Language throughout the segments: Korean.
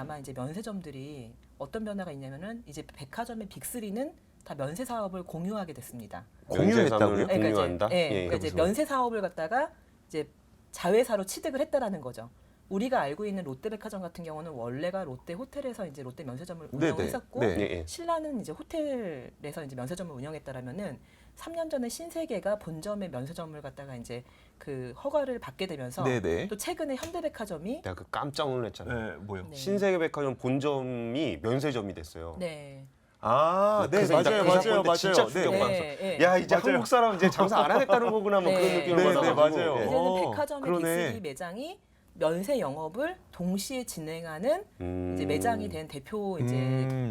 다만 이제 면세점들이 어떤 변화가 있냐면은 이제 백화점의 빅3는 다 면세 사업을 공유하게 됐습니다. 공유했다고요? 그러니까 공유한다? 이제, 그러니까 이제 면세 사업을 갖다가 이제 자회사로 취득을 했다라는 거죠. 우리가 알고 있는 롯데백화점 같은 경우는 원래가 롯데 호텔에서 이제 롯데 면세점을 운영했었고 네. 신라는 이제 호텔에서 이제 면세점을 운영했다라면은 3년 전에 신세계가 본점의 면세점을 갖다가 이제 그 허가를 받게 되면서 네네. 또 최근에 현대백화점이 내가 그 깜짝 놀랐잖아요. 네, 뭐요? 네. 신세계백화점 본점이 면세점이 됐어요. 네. 아, 네, 그래서 맞아요, 그 맞아요, 사건 때 맞아요. 진짜 네, 충격받았어. 네. 야 이제 맞아요. 한국 사람 이제 장사 안 하겠다는 거구나 뭐 그런 네. 느낌을 네, 받아가지고. 맞아요. 예. 이제는 어, 백화점의 그러네. 빅3 매장이 면세 영업을 동시에 진행하는 이제 매장이 된 대표 이제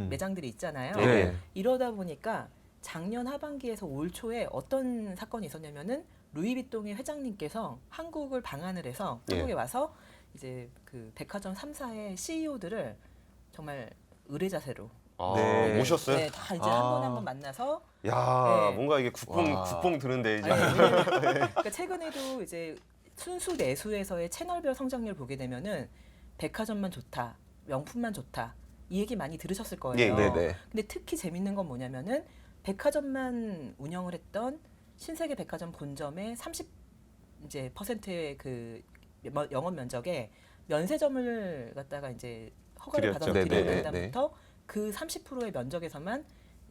매장들이 있잖아요. 네. 이러다 보니까 작년 하반기에서 올 초에 어떤 사건이 있었냐면은 루이비통의 회장님께서 한국을 방한을 해서 예. 한국에 와서 이제 그 백화점 3사의 CEO들을 정말 의뢰자세로 아, 네. 모셨어요? 네, 다 이제 아. 한 번 한 번 만나서 야 네. 뭔가 이게 와. 국뽕 드는데 이제. 그러니까 최근에도 이제 순수 내수에서의 채널별 성장률 보게 되면은 백화점만 좋다, 명품만 좋다 이 얘기 많많이 들으셨을 거예요. 예, 네네. 근데 특히 재밌는 건 뭐냐면은 백화점만 운영을 했던 신세계 백화점 본점의 30 이제 %의 그 영업 면적에 면세점을 갖다가 이제 허가를 드렸죠. 받아들이는 네네. 다음부터 그 30%의 면적에서만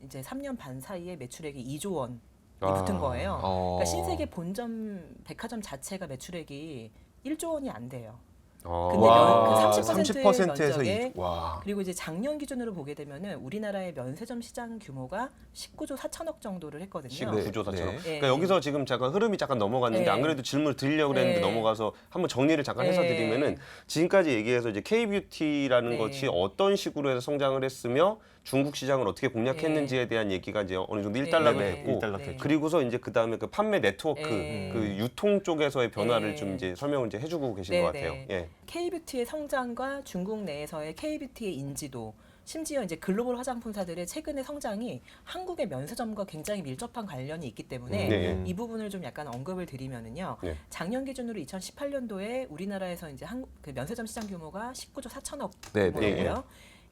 이제 3년 반 사이에 매출액이 2조 원이 아. 붙은 거예요. 어. 그러니까 신세계 본점 백화점 자체가 매출액이 1조 원이 안 돼요. 아. 근데 와, 그 30%의 30%에서 면적에 와. 그리고 이제 작년 기준으로 보게 되면은 우리나라의 면세점 시장 규모가 19조 4천억 정도를 했거든요. 네. 19조 4천억. 네. 그러니까 여기서 지금 잠깐 흐름이 잠깐 넘어갔는데 네. 안 그래도 질문을 드리려고 그랬는데 네. 넘어가서 한번 정리를 잠깐 해서 네. 드리면은 지금까지 얘기해서 이제 K뷰티라는 네. 것이 어떤 식으로 해서 성장을 했으며 중국 시장을 어떻게 공략했는지에 대한 얘기가 이제 어느 정도 일단락이 네. 됐고 네. 그리고서 이제 그다음에 그 판매 네트워크 네. 그 유통 쪽에서의 변화를 네. 좀 이제 설명을 이제 해주고 계신 것 같아요. 예. K뷰티의 성장과 중국 내에서의 K뷰티의 인지도, 심지어 이제 글로벌 화장품사들의 최근의 성장이 한국의 면세점과 굉장히 밀접한 관련이 있기 때문에 네. 이 부분을 좀 약간 언급을 드리면은요. 네. 작년 기준으로 2018년도에 우리나라에서 이제 그 면세점 시장 규모가 19조 4천억 네, 규모고요.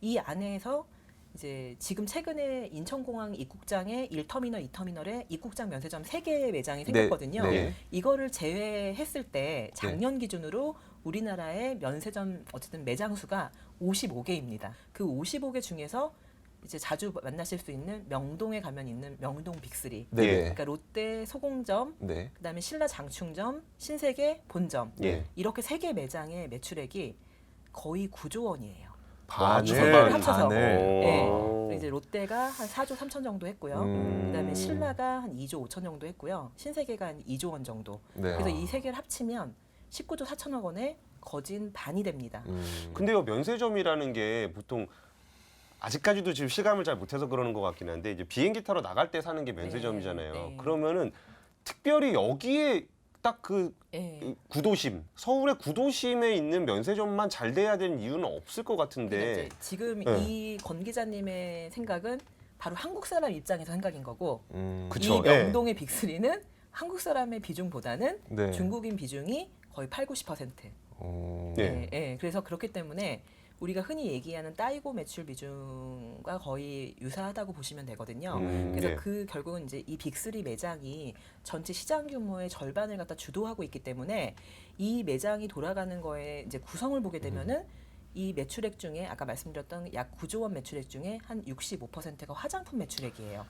이 안에서 이제 지금 최근에 인천공항 입국장에 1터미널, 2터미널에 입국장 면세점 3개의 매장이 생겼거든요. 네. 이거를 제외했을 때 작년 기준으로 우리나라의 면세점 어쨌든 매장 수가 55개입니다. 그 55개 중에서 이제 자주 만나실 수 있는 명동에 가면 있는 명동 빅3. 네. 그러니까 롯데 소공점, 네. 그다음에 신라 장충점, 신세계 본점. 예. 이렇게 3개 매장의 매출액이 거의 9조 원이에요. 반을 주소를 합쳐서. 반을. 네. 오. 그리고 이제 롯데가 한 4조 3천 정도 했고요. 그다음에 신라가 한 2조 5천 정도 했고요. 신세계가 한 2조 원 정도. 네. 그래서 이 세 개를 합치면 19조 4천억 원의 거진 반이 됩니다. 근데요 면세점이라는 게 보통 아직까지도 지금 실감을 잘 못해서 그러는 것 같긴 한데 이제 비행기 타러 나갈 때 사는 게 면세점이잖아요. 네. 그러면은 특별히 여기에 딱 그 예. 구도심 서울의 구도심에 있는 면세점만 잘 돼야 되는 이유는 없을 것 그러니까 같은데. 이제 지금 네. 이 권 기자님의 생각은 바로 한국 사람 입장에서 생각인 거고 그쵸. 이 명동의 빅3는 한국 사람의 비중보다는 네. 중국인 비중이 거의 8, 90%. 어. 네. 예. 그래서 그렇기 때문에 우리가 흔히 얘기하는 따이고 매출 비중과 거의 유사하다고 보시면 되거든요. 그래서 네. 그 결국은 이제 이 빅3 매장이 전체 시장 규모의 절반을 갖다 주도하고 있기 때문에 이 매장이 돌아가는 거에 이제 구성을 보게 되면은 이 매출액 중에 아까 말씀드렸던 약 9조 원 매출액 중에 한 65%가 화장품 매출액이에요.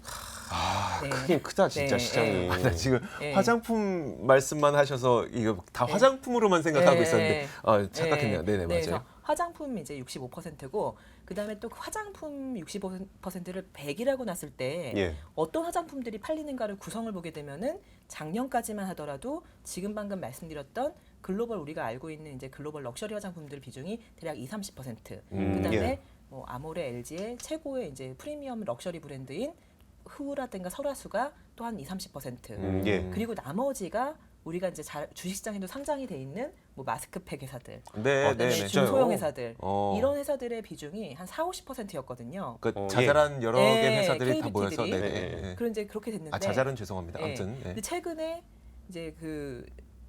네. 크긴 크다 진짜 네, 시장이. 네. 나 지금 예. 화장품 말씀만 하셔서 이거 다 예. 화장품으로만 생각하고 예. 있었는데 착각했네요. 네네 그래서 맞아요. 화장품 이제 65%고 그다음에 또 화장품 65%를 100이라고 놨을 때 예. 어떤 화장품들이 팔리는가를 구성을 보게 되면은 작년까지만 하더라도 지금 방금 말씀드렸던 글로벌 우리가 알고 있는 이제 글로벌 럭셔리 화장품들 비중이 대략 20-30%. 그다음에 예. 뭐 아모레, LG의 최고의 이제 프리미엄 럭셔리 브랜드인 흐우라든가 설화수가 또한 20-30%. 예. 그리고 나머지가 우리가 이제 주식시장에도 상장이 돼 있는 뭐 마스크팩 회사들, 네, 그다음에 네, 네. 중소형 회사들 이런 어. 회사들의 비중이 한 4-50%였거든요. 그 어, 자잘한 여러 예. 개 회사들이 다 KBT 모여서 들이. 네. 네. 그런 이제 그렇게 됐는데 아 자잘은 죄송합니다. 예. 아무튼 네. 근데 최근에 이제 그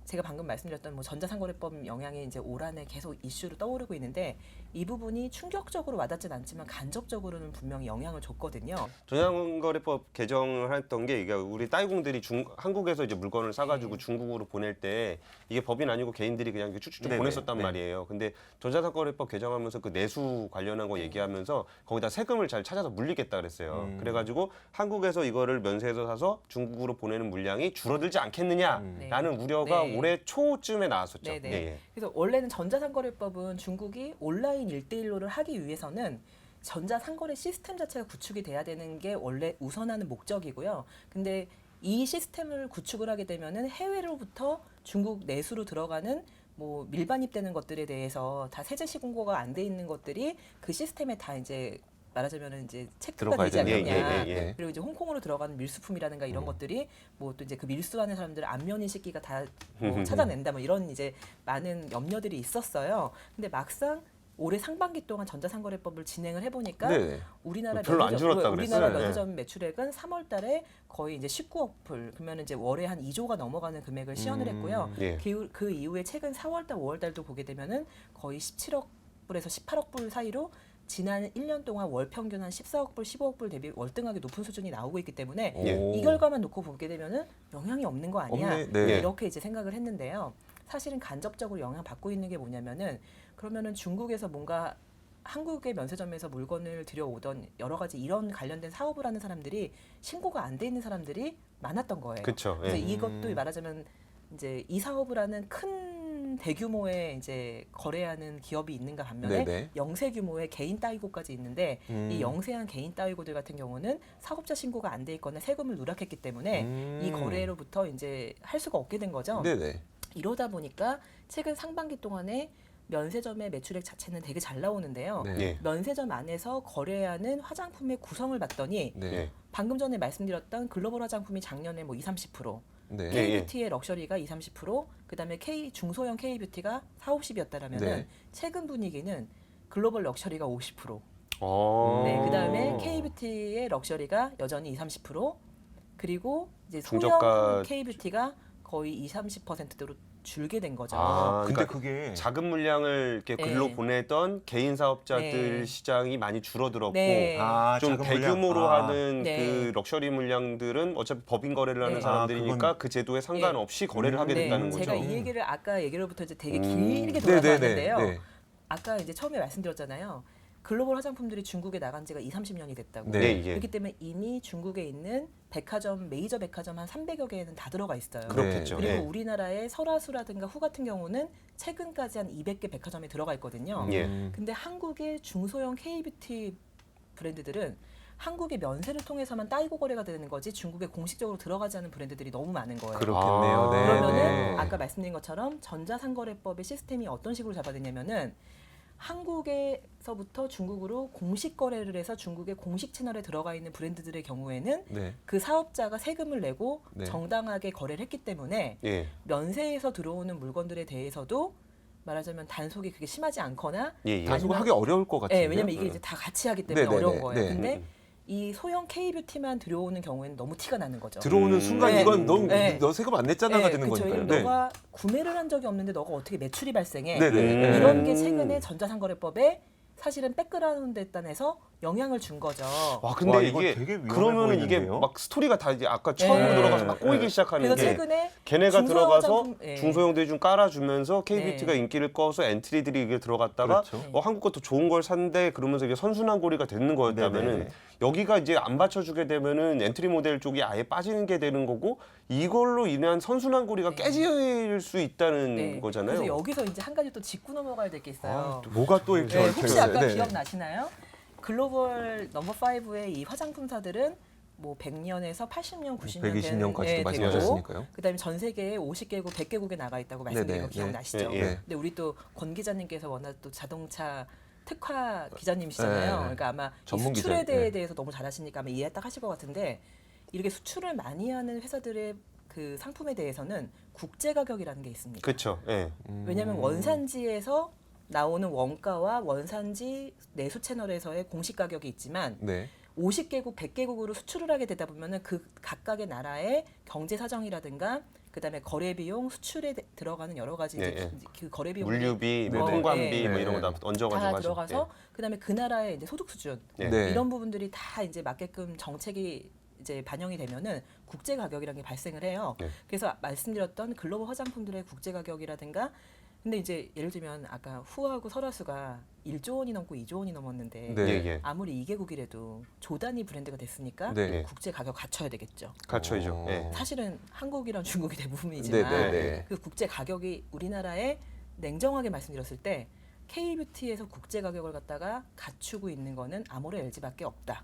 제가 방금 말씀드렸던 뭐 전자상거래법 영향이 이제 올 한해 계속 이슈로 떠오르고 있는데 이 부분이 충격적으로 와닿진 않지만 간접적으로는 분명히 영향을 줬거든요. 전자상거래법 개정을 했던 게 이게 우리 따이공들이 한국에서 이제 물건을 사가지고 중국으로 보낼 때 이게 법인 아니고 개인들이 그냥 이렇게 쭉쭉쭉 네네. 보냈었단 네. 말이에요. 근데 전자상거래법 개정하면서 그 내수 관련한 거 얘기하면서 거기다 세금을 잘 찾아서 물리겠다 그랬어요. 그래가지고 한국에서 이거를 면세에서 사서 중국으로 보내는 물량이 줄어들지 않겠느냐라는 우려가 네. 올해 초쯤에 나왔었죠. 네네. 예, 예. 그래서 원래는 전자상거래법은 중국이 온라인 1대1로를 하기 위해서는 전자상거래 시스템 자체가 구축이 돼야 되는 게 원래 우선하는 목적이고요. 근데 이 시스템을 구축을 하게 되면은 해외로부터 중국 내수로 들어가는 뭐 밀반입되는 것들에 대해서 다 세제 시공고가 안 돼 있는 것들이 그 시스템에 다 이제 말하자면은 이제 체크가 들어가야 되지 되는 않느냐. 예, 예, 예. 그리고 이제 홍콩으로 들어가는 밀수품이라든가 이런 것들이 뭐 또 이제 그 밀수하는 사람들을 안면인 시기가 다 뭐 찾아낸다 뭐 이런 이제 많은 염려들이 있었어요. 근데 막상 올해 상반기 동안 전자상거래법을 진행을 해보니까 네. 우리나라 별로 안 줄었다 우리나라 그랬어요. 면세점 매출액은 3월달에 거의 이제 19억 불, 그러면 이제 월에 한 2조가 넘어가는 금액을 시현을 했고요. 예. 그 이후에 최근 4월달, 5월달도 보게 되면은 거의 17억 불에서 18억 불 사이로 지난 1년 동안 월 평균 한 14억 불, 15억 불 대비 월등하게 높은 수준이 나오고 있기 때문에 예. 이 결과만 놓고 보게 되면은 영향이 없는 거 아니야? 없네. 네. 이렇게 이제 생각을 했는데요. 사실은 간접적으로 영향 받고 있는 게 뭐냐면은 그러면은 중국에서 뭔가 한국의 면세점에서 물건을 들여오던 여러 가지 이런 관련된 사업을 하는 사람들이 신고가 안 돼 있는 사람들이 많았던 거예요. 그렇죠. 그래서 예. 이것도 말하자면 이제 이 사업을 하는 큰 대규모의 이제 거래하는 기업이 있는가 반면에 네네. 영세 규모의 개인 따위고까지 있는데 이 영세한 개인 따위고들 같은 경우는 사업자 신고가 안 돼 있거나 세금을 누락했기 때문에 이 거래로부터 이제 할 수가 없게 된 거죠. 네네. 이러다 보니까 최근 상반기 동안에 면세점의 매출액 자체는 되게 잘 나오는데요. 네. 예. 면세점 안에서 거래하는 화장품의 구성을 봤더니 네. 예. 방금 전에 말씀드렸던 글로벌 화장품이 작년에 뭐 20-30%, 네. 예. K뷰티의 럭셔리가 20-30%, 그다음에 중소형 K뷰티가 40-50이었다라면은 네. 최근 분위기는 글로벌 럭셔리가 50%, 어. 네, 그다음에 K뷰티의 럭셔리가 여전히 20-30%, 그리고 이제 중저가- 소형 K뷰티가 거의 20-30%대로 줄게 된 거죠. 아, 근데 그러니까 그게 작은 물량을 이렇게 글로 네. 보내던 개인 사업자들 네. 시장이 많이 줄어들었고 네. 좀 작은 대규모로 물량. 하는 네. 그 럭셔리 물량들은 어차피 법인 거래를 하는 네. 사람들이니까 그건- 그 제도에 상관없이 거래를 하게 네, 된다는 제가 거죠. 이 얘기를 아까 얘기로부터 이제 되게 길게 네네네. 돌아서 왔는데요. 네. 아까 이제 처음에 말씀드렸잖아요. 글로벌 화장품들이 중국에 나간 지가 20-30년이 됐다고. 네. 네, 예. 그렇기 때문에 이미 중국에 있는 백화점, 메이저 백화점 한 300여 개에는 다 들어가 있어요. 그렇겠죠. 그리고 예. 우리나라의 설화수라든가 후 같은 경우는 최근까지 한 200개 백화점에 들어가 있거든요. 예. 근데 한국의 중소형 K뷰티 브랜드들은 한국의 면세를 통해서만 따이고 거래가 되는 거지 중국에 공식적으로 들어가지 않은 브랜드들이 너무 많은 거예요. 그렇겠네요. 아, 네. 그러면은 네. 아까 말씀드린 것처럼 전자상거래법의 시스템이 어떤 식으로 잡아되냐면은 한국에서부터 중국으로 공식 거래를 해서 중국의 공식 채널에 들어가 있는 브랜드들의 경우에는 네. 그 사업자가 세금을 내고 네. 정당하게 거래를 했기 때문에 예. 면세에서 들어오는 물건들에 대해서도 말하자면 단속이 그게 심하지 않거나 예. 예. 단속하기 어려울 것 같은데. 네, 왜냐면 이게 이제 다 같이 하기 때문에 네네네. 어려운 거예요. 네. 근데 이 소형 K뷰티만 들어오는 경우에는 너무 티가 나는 거죠. 들어오는 순간 네. 이건 네. 너 세금 안 냈잖아가 되는 그쵸. 거니까요. 네. 너가 구매를 한 적이 없는데 너가 어떻게 매출이 발생해? 네네. 이런 게 최근에 전자상거래법에 사실은 백그라운드에 따라서 영향을 준 거죠. 와 근데 와, 이거 이게 되게 위험해 그러면은 이게 보이는데요? 막 스토리가 다 이제 아까 처음으로 네. 들어가서 막 꼬이기 시작하는 그래서 게 최근에 걔네가 중소형 들어가서 화장품- 예. 중소형들이 좀 깔아주면서 K뷰티가 네. 인기를 꺼서 엔트리들이 이게 들어갔다가 그렇죠. 한국 것도 좋은 걸 샀는데 그러면서 이게 선순환 고리가 되는 거였다면은 네네네. 여기가 이제 안 받쳐주게 되면은 엔트리 모델 쪽이 아예 빠지는 게 되는 거고 이걸로 인한 선순환 고리가 네. 깨질 수 있다는 네. 거잖아요. 그래서 여기서 이제 한 가지 또 짚고 넘어가야 될 게 있어요. 뭐가 또 이렇게 네, 얽혀 혹시 있어요? 아까 네. 기억나시나요? 글로벌 넘버 5의 이 화장품사들은 뭐 100년에서 80년, 90년 120년까지도 말씀하셨으니까요. 그다음에 전 세계에 50개국, 100개국에 나가 있다고 말씀드린 거 네네. 기억나시죠? 네. 예, 예. 근데 우리 또 권 기자님께서 워낙 또 자동차 특화 기자님이시잖아요. 네. 그러니까 아마 이 전문 수출에 기자, 네. 대해서 너무 잘 아시니까 아마 이해 딱 하실 것 같은데 이렇게 수출을 많이 하는 회사들의 그 상품에 대해서는 국제 가격이라는 게 있습니다. 그렇죠. 예. 왜냐하면 원산지에서 나오는 원가와 원산지 내수 채널에서의 공식 가격이 있지만 네. 50개국, 100개국으로 수출을 하게 되다 보면은 그 각각의 나라의 경제 사정이라든가 그다음에 거래 비용, 수출에 들어가는 여러 가지 이제 예, 예. 그 거래 비용 물류비, 뭐 네네. 통관비 예. 뭐 이런 거 다 얹어가지고 다 하죠. 들어가서 그다음에 그 나라의 이제 소득 수준 예. 네. 이런 부분들이 다 이제 맞게끔 정책이 이제 반영이 되면은 국제 가격이라는 게 발생을 해요. 네. 그래서 말씀드렸던 글로벌 화장품들의 국제 가격이라든가 근데 이제 예를 들면 아까 후하고 설화수가 1조 원이 넘고 2조 원이 넘었는데 네. 예, 예. 아무리 2개국이라도 조 단위 브랜드가 됐으니까 네. 국제 가격 갖춰야 되겠죠. 갖춰야죠. 어. 예. 사실은 한국이랑 중국이 대부분이지만 네, 네, 네. 그 국제 가격이 우리나라에 냉정하게 말씀드렸을 때 K뷰티에서 국제 가격을 갖다가 갖추고 있는 거는 아모레 LG밖에 없다.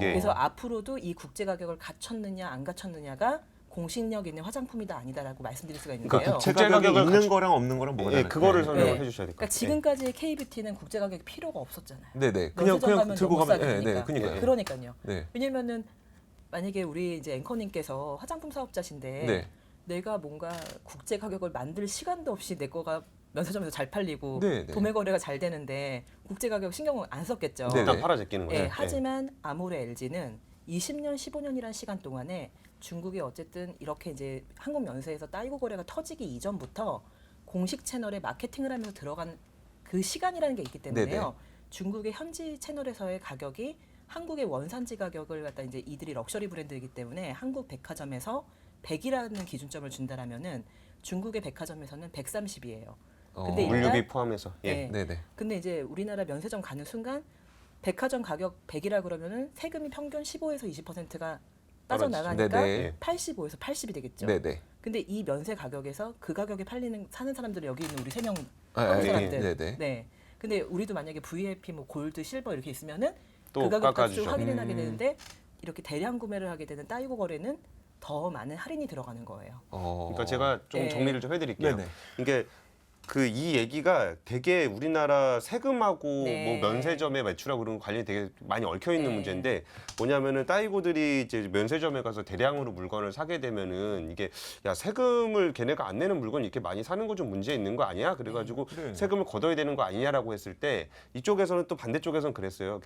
예. 그래서 앞으로도 이 국제 가격을 갖췄느냐 안 갖췄느냐가 공신력 있는 화장품이다 아니다라고 말씀드릴 수가 있는데요. 그러니까 국제 국제 가격이 가격을 있는 거랑 없는 거랑 뭐가 예, 다른가요? 그거를 설명을 네. 해주셔야 될 것 그러니까 같아요. 지금까지의 K뷰티는 국제 가격이 필요가 없었잖아요. 네네. 면세점 그냥 가면 들고 너무 가면 싸니까. 네, 그러니까요. 그러니까요. 네. 왜냐면은 만약에 우리 이제 앵커님께서 화장품 사업자신데 네. 내가 뭔가 국제 가격을 만들 시간도 없이 내 거가 면세점에서 잘 팔리고 네, 네. 도매 거래가 잘 되는데 국제 가격 신경을 안 썼겠죠. 네, 일단 네. 팔아 제끼는 거죠. 예, 하지만 아모레 LG는 20년, 15년이라는 시간 동안에 중국이 어쨌든 이렇게 이제 한국 면세에서 따이고 거래가 터지기 이전부터 공식 채널에 마케팅을 하면서 들어간 그 시간이라는 게 있기 때문에요. 네네. 중국의 현지 채널에서의 가격이 한국의 원산지 가격을 갖다 이제 이들이 럭셔리 브랜드이기 때문에 한국 백화점에서 100이라는 기준점을 준다라면은 중국의 백화점에서는 130이에요. 근데 일단- 물류비 포함해서. 예. 네. 네네. 근데 이제 우리나라 면세점 가는 순간 백화점 가격 100이라 그러면은 세금이 평균 15에서 20%가 빠져나가니까 네네. 85에서 80이 되겠죠. 네네. 근데 이 면세 가격에서 그 가격에 팔리는 사는 사람들이 여기 있는 우리 세 명 아, 한국 네, 사람들. 네네. 네. 근데 우리도 만약에 VIP 뭐 골드, 실버 이렇게 있으면은 또 그 가격 깎아주죠. 값을 확인을 하게 음. 되는데 이렇게 대량 구매를 하게 되는 따이고 거래는 더 많은 할인이 들어가는 거예요. 그러니까 제가 좀 네. 정리를 좀 해드릴게요. 네네. 이게 그 이 얘기가 되게 우리나라 세금하고 네. 뭐 면세점의 매출하고 그런 거 관련이 되게 많이 얽혀 있는 네. 문제인데 뭐냐면은 따이고들이 이제 면세점에 가서 대량으로 물건을 사게 되면은 이게 야 세금을 걔네가 안 내는 물건 이렇게 많이 사는 거 좀 문제 있는 거 아니야? 그래가지고 네. 세금을 걷어야 되는 거 아니냐라고 했을 때 이쪽에서는 또 반대쪽에서는 그랬어요.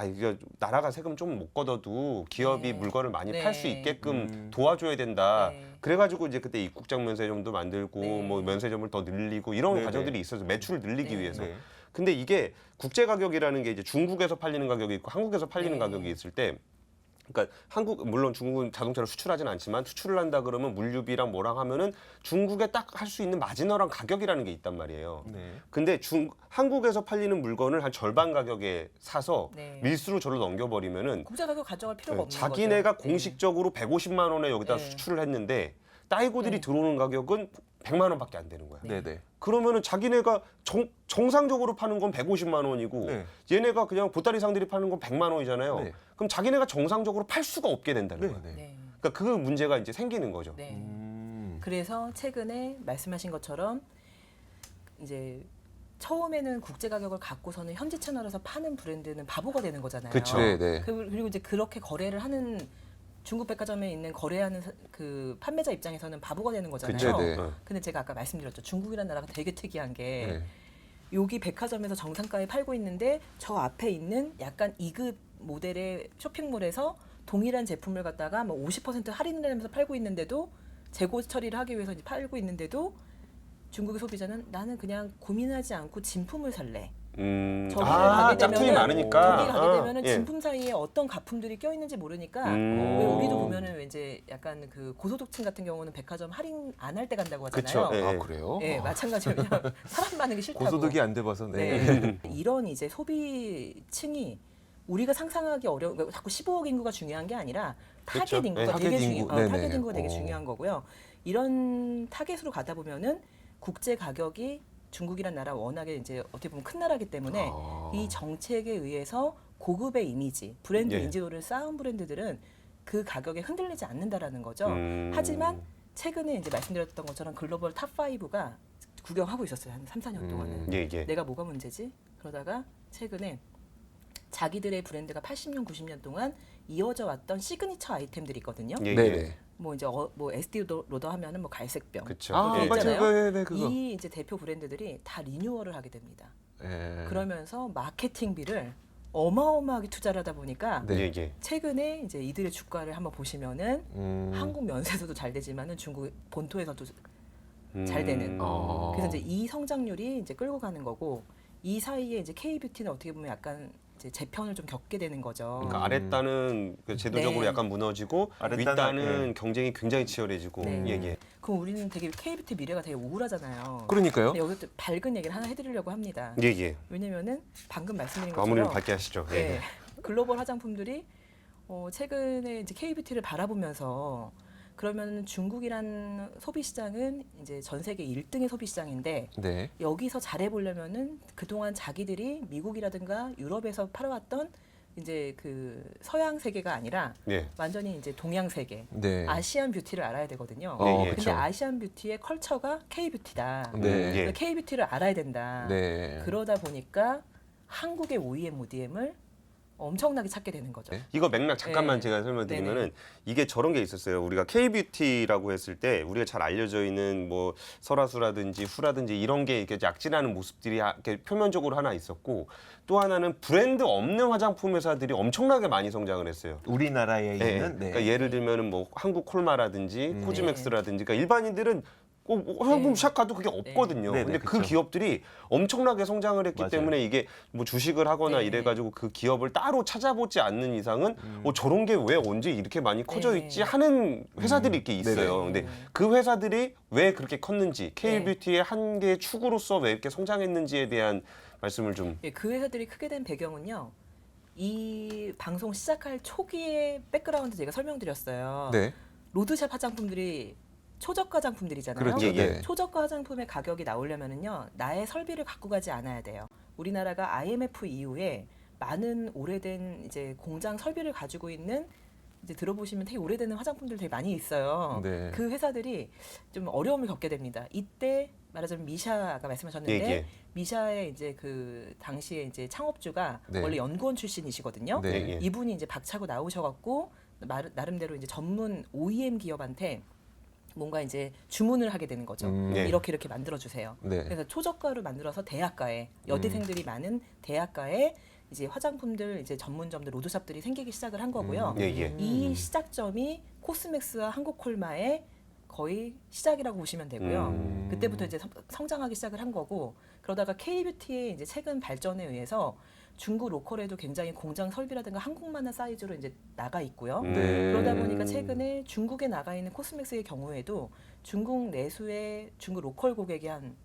이게 나라가 세금 좀 못 걷어도 기업이 네. 물건을 많이 네. 팔 수 있게끔 도와줘야 된다. 네. 그래가지고 이제 그때 입국장 면세점도 만들고 네. 뭐 면세점을 더 늘리고 이런 네네. 과정들이 있어서 매출을 늘리기 네. 위해서. 네. 근데 이게 국제 가격이라는 게 이제 중국에서 팔리는 가격이 있고 한국에서 팔리는 네. 가격이 있을 때. 그러니까 물론 중국은 자동차를 수출하진 않지만 수출을 한다 그러면 물류비랑 뭐랑 하면은 중국에 딱 할 수 있는 마지노란 가격이라는 게 있단 말이에요. 네. 근데 한국에서 팔리는 물건을 한 절반 가격에 사서 네. 밀수로 저를 넘겨버리면은 국제 가격 가져갈 필요가 없는 자기네가 거죠. 공식적으로 150만 원에 여기다 네. 수출을 했는데 따이고들이 네. 들어오는 가격은 100만 원밖에 안 되는 거야. 네네. 그러면은 자기네가 정상적으로 파는 건 150만 원이고 네. 얘네가 그냥 보따리상들이 파는 건 100만 원이잖아요. 네. 그럼 자기네가 정상적으로 팔 수가 없게 된다는 네. 거야. 네. 네. 그러니까 그 문제가 이제 생기는 거죠. 네. 그래서 그래서 최근에 말씀하신 것처럼 이제 처음에는 국제 가격을 갖고서는 현지 채널에서 파는 브랜드는 바보가 되는 거잖아요. 그쵸. 네네. 그리고 이제 그렇게 거래를 하는 중국 백화점에 있는 거래하는 그 판매자 입장에서는 바보가 되는 거잖아요. 그쵸. 네네. 어. 근데 제가 아까 말씀드렸죠. 중국이라는 나라가 되게 특이한 게 네. 여기 백화점에서 정상가에 팔고 있는데 저 앞에 있는 약간 2급 모델의 쇼핑몰에서 동일한 제품을 갖다가 뭐 50% 할인을 하면서 팔고 있는데도 재고 처리를 하기 위해서 이제 팔고 있는데도 중국의 소비자는 나는 그냥 고민하지 않고 진품을 살래. 저기를 가게 짝퉁이 되면은 많으니까. 저기 가게 되면은 예. 진품 사이에 어떤 가품들이 껴 있는지 모르니까 음. 왜 우리도 보면은 왠지 약간 그 고소득층 같은 경우는 백화점 할인 안 할 때 간다고 하잖아요. 그쵸. 예. 아 그래요? 예, 마찬가지로 그냥 사람 많은 게 싫다고. 고소득이 안 돼봐서 네. 네. 이런 이제 소비층이 우리가 상상하기 어려운 그러니까 자꾸 15억 인구가 중요한 게 아니라 타겟 그렇죠. 인구가 네, 되게 타겟 중요. 인구. 네네. 타겟 인구가 되게 어. 중요한 거고요. 이런 타겟으로 가다 보면은 국제 가격이 중국이란 나라 워낙에 이제 어떻게 보면 큰 나라기 때문에 아. 이 정책에 의해서 고급의 이미지, 브랜드 예. 인지도를 쌓은 브랜드들은 그 가격에 흔들리지 않는다라는 거죠. 하지만 최근에 이제 말씀드렸던 것처럼 글로벌 탑 5가 구경하고 있었어요. 한 3, 4년 동안은. 예, 예. 내가 뭐가 문제지? 그러다가 최근에 자기들의 브랜드가 80년, 90년 동안 이어져 왔던 시그니처 아이템들이 있거든요. 예, 예. 네네. 뭐 이제 뭐 SD 로더 하면은 뭐 갈색병. 그쵸. 아 그게 맞아요. 있잖아요. 네, 그거. 이 이제 대표 브랜드들이 다 리뉴얼을 하게 됩니다. 예. 그러면서 마케팅비를 어마어마하게 투자를 하다 보니까 네. 예, 예. 최근에 이제 이들의 주가를 한번 보시면은 한국 면세에서도 잘 되지만은 중국 본토에서도 잘 되는. 그래서 이제 이 성장률이 이제 끌고 가는 거고 이 사이에 이제 K뷰티는 어떻게 보면 약간 이제 재편을 좀 겪게 되는 거죠. 그러니까 아랫단은 그 제도적으로 네. 약간 무너지고 아랫단은, 윗단은 경쟁이 굉장히 치열해지고 네. 예, 예. 그럼 우리는 되게 K뷰티 미래가 되게 우울하잖아요. 그러니까요. 근데 여기서 또 밝은 얘기를 하나 해드리려고 합니다. 예, 예. 왜냐면은 방금 말씀드린 마무리를 것처럼 밝게 하시죠. 예, 네, 예. 글로벌 화장품들이 최근에 이제 K뷰티를 바라보면서 그러면 중국이란 소비 시장은 이제 전 세계 1등의 소비 시장인데 네. 여기서 잘해보려면은 그동안 자기들이 미국이라든가 유럽에서 팔아왔던 이제 그 서양 세계가 아니라 예. 완전히 이제 동양 세계, 네. 아시안 뷰티를 알아야 되거든요. 예, 예. 근데 그렇죠. 아시안 뷰티의 컬처가 K뷰티다. 네. 예. K뷰티를 알아야 된다. 네. 그러다 보니까 한국의 OEM, ODM을 엄청나게 찾게 되는 거죠. 네. 이거 맥락 잠깐만 네. 제가 설명드리면은 네네. 이게 저런 게 있었어요. 우리가 K뷰티라고 했을 때 우리가 잘 알려져 있는 뭐 설화수라든지 후라든지 이런 게 이렇게 약진하는 모습들이 이렇게 표면적으로 하나 있었고 또 하나는 브랜드 없는 화장품 회사들이 엄청나게 많이 성장을 했어요. 우리나라에 예, 있는 네. 그러니까 예를 들면은 뭐 한국 콜마라든지 음. 코지맥스라든지 그러니까 일반인들은 화장품 네. 샵 가도 그게 없거든요. 네, 네, 근데 그 그쵸. 기업들이 엄청나게 성장을 했기 맞아요. 때문에 이게 뭐 주식을 하거나 네. 이래가지고 그 기업을 따로 찾아보지 않는 이상은 저런 게 왜 언제 이렇게 많이 커져 네. 있지 하는 회사들이 이렇게 있어요. 네네. 근데 그 회사들이 왜 그렇게 컸는지 K뷰티의 한 개의 축으로서 왜 이렇게 성장했는지에 대한 말씀을 좀 예, 그 회사들이 크게 된 배경은요. 이 방송 시작할 초기의 백그라운드 제가 설명드렸어요. 네. 로드샵 화장품들이 초저가 화장품들이잖아요. 그렇죠. 예, 예. 네. 초저가 화장품의 가격이 나오려면은요. 나의 설비를 갖고 가지 않아야 돼요. 우리나라가 IMF 이후에 많은 오래된 이제 공장 설비를 가지고 있는 이제 들어보시면 되게 오래되는 화장품들 되게 많이 있어요. 네. 그 회사들이 좀 어려움을 겪게 됩니다. 이때 말하자면 미샤가 말씀하셨는데 예, 예. 미샤의 이제 그 당시에 이제 창업주가 네. 원래 연구원 출신이시거든요. 네. 예, 예. 이분이 이제 박차고 나오셔갖고 나름대로 이제 전문 OEM 기업한테 뭔가 이제 주문을 하게 되는 거죠. 예. 이렇게 만들어 주세요. 네. 그래서 초저가로 만들어서 대학가에 여대생들이 많은 대학가에 이제 화장품들 이제 전문점들 로드샵들이 생기기 시작을 한 거고요. 예, 예. 이 시작점이 코스맥스와 한국콜마의 거의 시작이라고 보시면 되고요. 그때부터 이제 성장하기 시작을 한 거고 그러다가 K뷰티의 이제 최근 발전에 의해서 중국 로컬에도 굉장히 공장 설비라든가 한국만한 사이즈로 이제 나가 있고요. 네. 그러다 보니까 최근에 중국에 나가 있는 코스맥스의 경우에도 중국 내수의 중국 로컬 고객이 한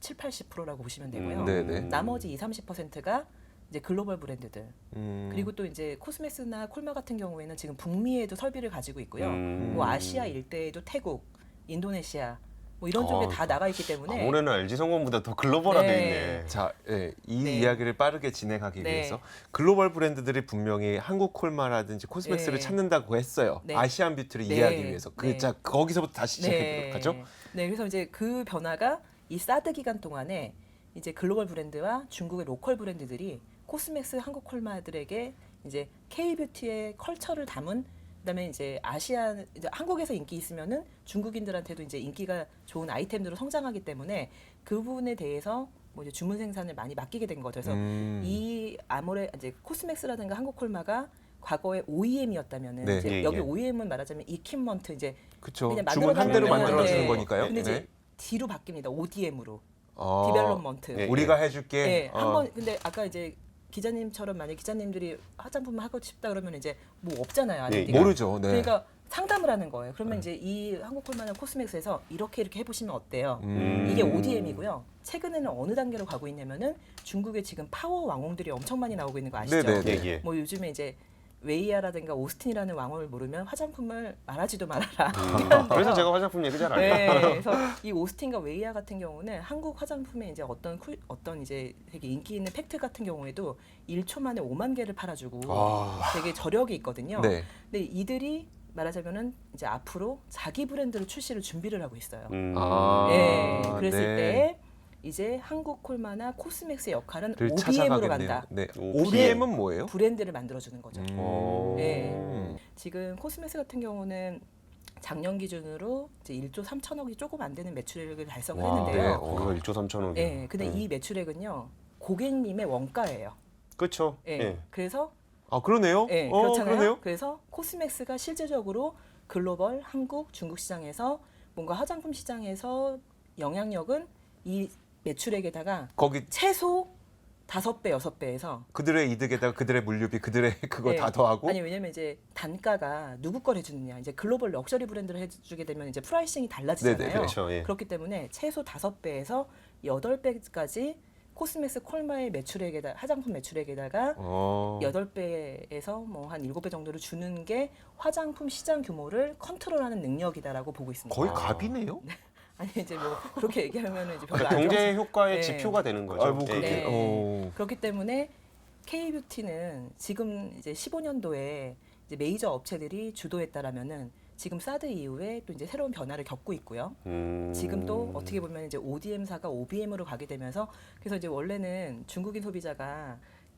7, 80%라고 보시면 되고요. 네네. 나머지 20, 30%가 이제 글로벌 브랜드들. 음. 그리고 또 이제 코스맥스나 콜마 같은 경우에는 지금 북미에도 설비를 가지고 있고요. 음. 뭐 아시아 일대에도 태국, 인도네시아 뭐 이런 쪽에 다 나가 있기 때문에 올해는 LG성공보다 더 글로벌하게 네. 있네. 자, 예, 이 네. 이야기를 빠르게 진행하기 네. 위해서 글로벌 브랜드들이 분명히 한국 콜마라든지 코스맥스를 네. 찾는다고 했어요. 네. 아시안 뷰티를 네. 이해하기 위해서. 네. 자, 거기서부터 다시 시작해 보도록 하죠. 네, 그래서 이제 그 변화가 이 사드 기간 동안에 이제 글로벌 브랜드와 중국의 로컬 브랜드들이 코스맥스 한국 콜마들에게 이제 K뷰티의 컬처를 담은 그다음에 이제 아시안 이제 한국에서 인기 있으면은 중국인들한테도 이제 인기가 좋은 아이템들로 성장하기 때문에 그 부분에 대해서 뭐 이제 주문 생산을 많이 맡기게 된 거죠. 그래서 이 아모레 이제 코스맥스라든가 한국콜마가 과거에 OEM이었다면은 네. 이제 예, 여기 예. OEM은 말하자면 이퀴먼트 이제 그렇죠. 그냥 주문 한 대로 만들어가면은- 만들어 주는 네. 거니까요. 근데 이제 네. 뒤로 바뀝니다. ODM으로 어, 디벨롭먼트. 예. 우리가 해줄게. 네, 어. 한번 근데 아까 이제 기자님처럼 만약 기자님들이 화장품을 하고 싶다 그러면 이제 뭐 없잖아요. R&D가. 모르죠. 네. 그러니까 상담을 하는 거예요. 그러면 이제 이 한국콜마나 코스맥스에서 이렇게 해보시면 어때요? 이게 ODM이고요. 최근에는 어느 단계로 가고 있냐면은 중국에 지금 파워 왕홍들이 엄청 많이 나오고 있는 거 아시죠? 네네. 예, 예. 뭐 요즘에 이제 웨이야라든가 오스틴이라는 왕을 모르면 화장품을 말하지도 말아라. 그래서 제가 화장품 얘기 잘 알아요. 네, 그래서 이 오스틴과 웨이야 같은 경우는 한국 화장품의 이제 어떤 이제 되게 인기 있는 팩트 같은 경우에도 1초 만에 5만 개를 팔아주고 되게 저력이 있거든요. 네. 근데 이들이 말하자면은 이제 앞으로 자기 브랜드를 출시를 준비를 하고 있어요. 아, 네, 그랬을 네. 때 이제 한국 콜마나 코스맥스의 역할은 를 ODM으로 찾아가겠네요. 간다. 네. ODM. ODM은 뭐예요? 브랜드를 만들어주는 거죠. 네. 지금 코스맥스 같은 경우는 작년 기준으로 이제 1조 3천억이 조금 안 되는 매출액을 달성을 와, 했는데요. 네. 그거 1조 3천억이. 네, 근데 이 매출액은요 고객님의 원가예요. 그렇죠. 예. 예. 그래서 아 그러네요. 예, 그렇잖아요. 그러네요. 그래서 코스맥스가 실제적으로 글로벌, 한국, 중국 시장에서 뭔가 화장품 시장에서 영향력은 이 매출액에다가 거기 최소 5배, 6배에서 그들의 이득에다가 그들의 물류비, 그들의 그거 다 더하고. 아니 왜냐면 이제 단가가 누구 걸 해주느냐 이제 글로벌 럭셔리 브랜드를 해주게 되면 이제 프라이싱이 달라지잖아요. 네네, 그렇죠. 예. 그렇기 때문에 최소 5배에서 8배까지 코스맥스 콜마의 매출액에다 화장품 매출액에다가 8배에서 뭐 한 7배 정도를 주는 게 화장품 시장 규모를 컨트롤하는 능력이다라고 보고 있습니다. 거의 갑이네요. 아니 이제 뭐 그렇게 얘기하면 이제 별로 그러니까 안 경제 좋아서- 효과의 네. 지표가 되는 거죠. 아, 뭐 예. 그렇게. 네. 그렇기 때문에 K뷰티는 지금 이제 15년도에 이제 메이저 업체들이 주도했다라면은 지금 사드 이후에 또 이제 새로운 변화를 겪고 있고요. 지금 또 어떻게 보면 이제 ODM사가 OBM으로 가게 되면서 그래서 이제 원래는 중국인 소비자가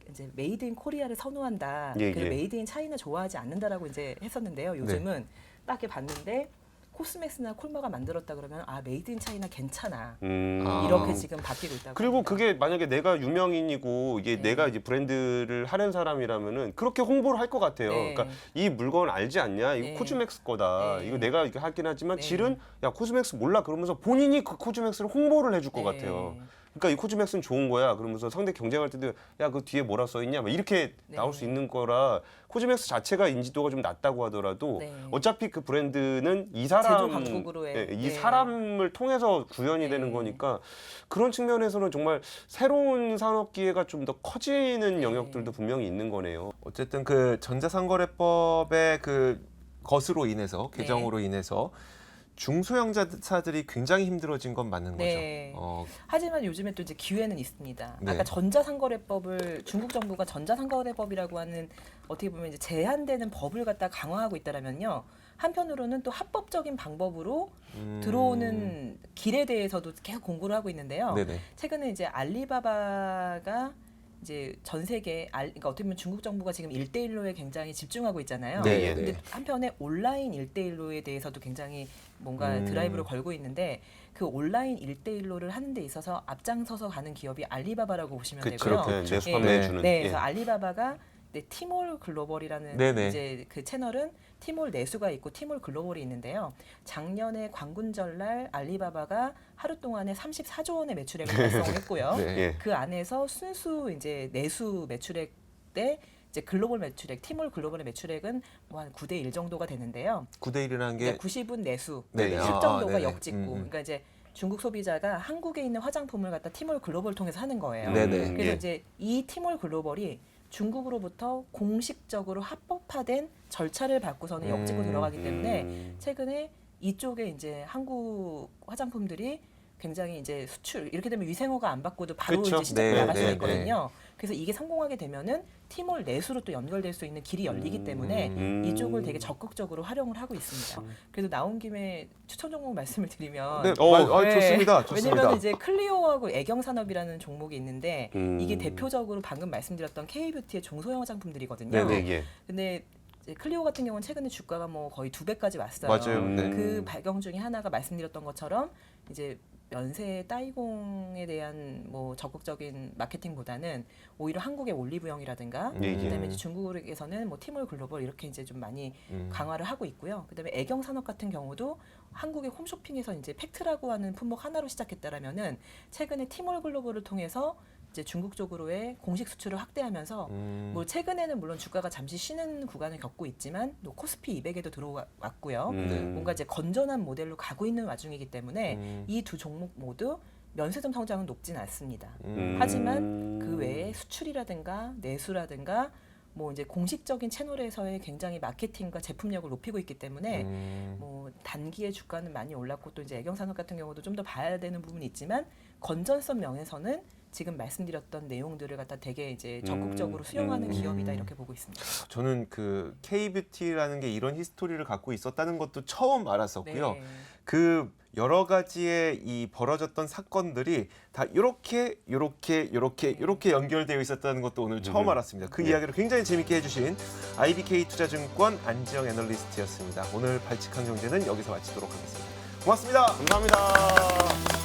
이제 메이드 인 코리아를 선호한다. 예, 그리고 예. 메이드 인 차이나 좋아하지 않는다라고 이제 했었는데요. 요즘은 딱 이렇게 봤는데 코스맥스나 콜마가 만들었다 그러면 아 메이드 인 차이나 괜찮아. 아. 이렇게 지금 바뀌고 있다고. 그리고 합니다. 그게 만약에 내가 유명인이고 이게 네. 내가 이제 브랜드를 하는 사람이라면은 그렇게 홍보를 할 것 같아요. 네. 그러니까 이 물건 알지 않냐? 이거 네. 코즈맥스 거다. 네. 이거 내가 이렇게 하긴 하지만 네. 질은 야 코즈맥스 몰라 그러면서 본인이 그 코즈맥스를 홍보를 해줄 것 네. 같아요. 그러니까 이 코즈맥스는 좋은 거야. 그러면서 상대 경쟁할 때도 야 그 뒤에 뭐라 써 있냐? 막 이렇게 네. 나올 수 있는 거라 코즈맥스 자체가 인지도가 좀 낮다고 하더라도 네. 어차피 그 브랜드는 이 사람 제조 강국으로의 예, 이 네. 사람을 통해서 구현이 네. 되는 거니까 그런 측면에서는 정말 새로운 산업 기회가 좀 더 커지는 영역들도 분명히 있는 거네요. 어쨌든 그 전자상거래법의 그 것으로 인해서 네. 개정으로 인해서 중소형사들이 굉장히 힘들어진 건 맞는 네. 거죠. 하지만 요즘에 또 이제 기회는 있습니다. 네. 아까 전자상거래법을 중국 정부가 전자상거래법이라고 하는 어떻게 보면 이제 제한되는 법을 갖다 강화하고 있다라면요. 한편으로는 또 합법적인 방법으로 들어오는 길에 대해서도 계속 공부를 하고 있는데요. 네네. 최근에 이제 알리바바가 이제 전 세계 그러니까 어떻게 보면 중국 정부가 지금 1대1로에 굉장히 집중하고 있잖아요. 네, 네. 근데 한편에 온라인 1대1로에 대해서도 굉장히 뭔가 드라이브를 걸고 있는데 그 온라인 1대1로를 하는 데 있어서 앞장서서 가는 기업이 알리바바라고 보시면 되고요. 그렇군요. 네, 내수 예. 판매해주는. 네, 예. 그래서 알리바바가 티몰 글로벌이라는 네네. 이제 그 채널은 티몰 내수가 있고 티몰 글로벌이 있는데요. 작년에 광군절날 알리바바가 하루 동안에 34조 원의 매출액을 달성했고요. 네. 예. 그 안에서 순수 이제 내수 매출액 때 이제 글로벌 매출액, 티몰 글로벌의 매출액은 뭐 한 9대 1 정도가 되는데요. 9대 1이라는 게 그러니까 90은 내수, 네. 10 아, 정도가 네네. 역직구. 그러니까 이제 중국 소비자가 한국에 있는 화장품을 갖다 티몰 글로벌을 통해서 하는 거예요. 네네. 그래서 예. 이제 이 티몰 글로벌이 중국으로부터 공식적으로 합법화된 절차를 밟고서는 역직구 들어가기 때문에 최근에 이쪽에 이제 한국 화장품들이 굉장히 이제 수출 이렇게 되면 위생허가 안 받고도 바로 그쵸. 이제 시장에 네, 나갈 수가 네, 있거든요. 그래서 이게 성공하게 되면은 티몰 내수로 또 연결될 수 있는 길이 열리기 때문에 이쪽을 되게 적극적으로 활용을 하고 있습니다. 그래도 나온 김에 추천 종목 말씀을 드리면 네, 네. 좋습니다. 좋습니다. 왜냐면 이제 클리오하고 애경산업이라는 종목이 있는데 이게 음. 대표적으로 방금 말씀드렸던 K뷰티의 중소형 화장품들이거든요. 네네. 예. 근데 이제 클리오 같은 경우는 최근에 주가가 뭐 거의 2배까지 왔어요. 맞아요. 네. 그 발경 중에 하나가 말씀드렸던 것처럼 이제 면세 따이공에 대한 뭐 적극적인 마케팅보다는 오히려 한국의 올리브영이라든가 예, 예. 그다음에 이제 중국에서는 뭐 티몰 글로벌 이렇게 이제 좀 많이 강화를 하고 있고요. 그다음에 애경산업 같은 경우도 한국의 홈쇼핑에서 이제 팩트라고 하는 품목 하나로 시작했다라면은 최근에 티몰 글로벌을 통해서 이제 중국 쪽으로의 공식 수출을 확대하면서 뭐 최근에는 물론 주가가 잠시 쉬는 구간을 겪고 있지만 또 코스피 200에도 들어왔고요. 뭔가 이제 건전한 모델로 가고 있는 와중이기 때문에 이 두 종목 모두 면세점 성장은 높진 않습니다. 하지만 그 외에 수출이라든가 내수라든가 뭐 이제 공식적인 채널에서의 굉장히 마케팅과 제품력을 높이고 있기 때문에 뭐 단기에 주가는 많이 올랐고 또 이제 애경산업 같은 경우도 좀 더 봐야 되는 부분이 있지만 건전성 면에서는 지금 말씀드렸던 내용들을 갖다 되게 이제 적극적으로 수용하는 기업이다 이렇게 보고 있습니다. 저는 그 K뷰티라는 게 이런 히스토리를 갖고 있었다는 것도 처음 알았었고요. 네. 그 여러 가지의 이 벌어졌던 사건들이 다 이렇게 연결되어 있었다는 것도 오늘 처음 알았습니다. 그 이야기를 굉장히 재밌게 해주신 IBK 투자증권 안지영 애널리스트였습니다. 오늘 발칙한 경제는 여기서 마치도록 하겠습니다. 고맙습니다. 감사합니다.